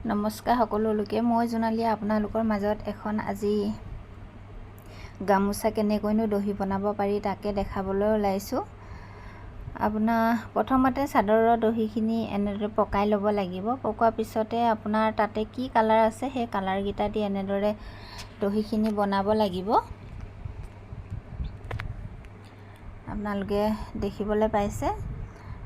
নমস্কাৰ সকলোকে মই জোনালীয়ে আপোনালোকৰ মাজত এখন আজি গামোচা কেনেকৈনো দহি বনাব পাৰি তাকে দেখাবলৈ ওলাইছোঁ। আপোনাৰ প্ৰথমতে চাদৰৰ দহিখিনি এনেদৰে পকাই ল'ব লাগিব। পকোৱাৰ পিছতে আপোনাৰ তাতে কি কালাৰ আছে সেই কালাৰকেইটা দি এনেদৰে দহিখিনি বনাব লাগিব। আপোনালোকে দেখিবলৈ পাইছে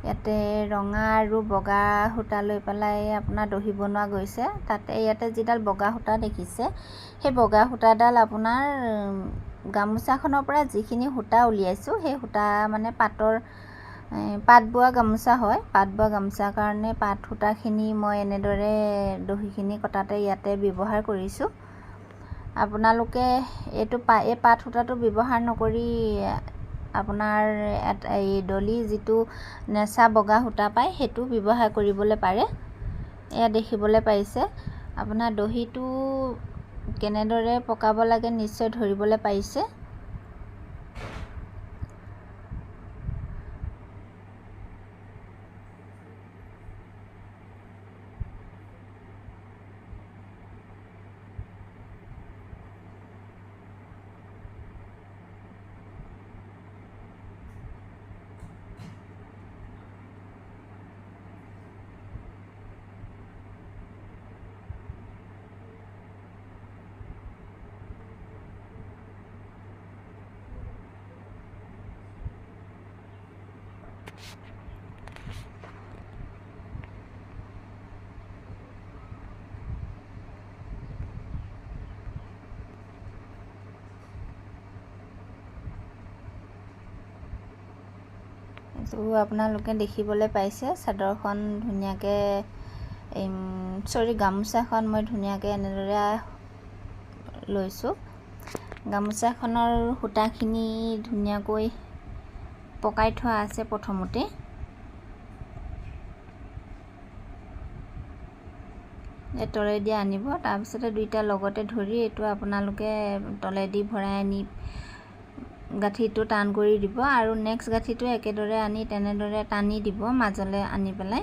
ইয়াতে ৰঙা আৰু বগা সূতা লৈ পেলাই আপোনাৰ দহি বনোৱা গৈছে। তাতে ইয়াতে যিডাল বগা সূতা দেখিছে সেই বগা সূতাডাল আপোনাৰ গামোচাখনৰ পৰা যিখিনি সূতা উলিয়াইছোঁ সেই সূতা মানে পাট বোৱা গামোচা হয়। পাট বোৱা গামোচাৰ কাৰণে পাট সূতাখিনি মই এনেদৰে দহিখিনি কটাতে ইয়াতে ব্যৱহাৰ কৰিছোঁ। আপোনালোকে এই পাট সূতাটো ব্যৱহাৰ নকৰি আপোনাৰ এই ডলি যিটো নেচা বগা সূতা পায় সেইটো ব্যৱহাৰ কৰিবলৈ পাৰে। এয়া দেখিবলৈ পাইছে আপোনাৰ দহিটো কেনেদৰে পকাব লাগে নিশ্চয় ধৰিবলৈ পাৰিছে। তো আপোনালোকে দেখিবলৈ পাইছে চাদৰখন ধুনীয়াকৈ গামোচাখন মই ধুনীয়াকৈ এনেদৰে লৈছোঁ। গামোচাখনৰ সূতাখিনি ধুনীয়াকৈ পকাই থোৱা আছে। প্ৰথমতে তলেদি আনিব, তাৰপিছতে দুইটা লগতে ধৰি এইটো আপোনালোকে তলেদি ভৰাই আনি গাঁঠিটো টান কৰি দিব আৰু নেক্সট গাঁঠিটো একেদৰে আনি তেনেদৰে টানি দিব মাজলৈ আনি পেলাই।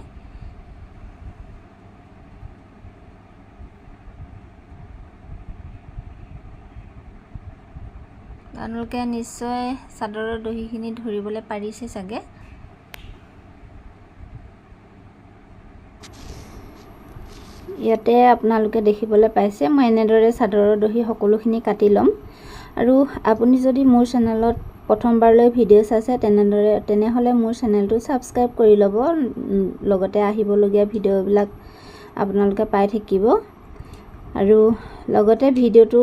আপোনালোকে নিশ্চয় চাদৰৰ দহিখিনি ধৰিবলৈ পাৰিছে চাগে। ইয়াতে আপোনালোকে দেখিবলৈ পাইছে মই এনেদৰে চাদৰৰ দহি সকলোখিনি কাটি ল'ম। আৰু আপুনি যদি মোৰ চেনেলত প্ৰথমবাৰলৈ ভিডিঅ' চাইছে তেনেহ'লে মোৰ চেনেলটো ছাবস্ক্ৰাইব কৰি ল'ব। লগতে আহিবলগীয়া ভিডিঅ'বিলাক আপোনালোকে পাই থাকিব। আৰু লগতে ভিডিঅ'টো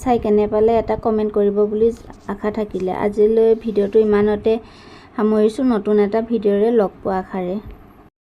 চাই কেনে পালে এটা কমেণ্ট কৰিব বুলি আশা থাকিলে। আজিলৈ ভিডিঅ'টো ইমানতে সামৰিছোঁ। নতুন এটা ভিডিঅ'ৰে লগ পোৱা আশাৰে।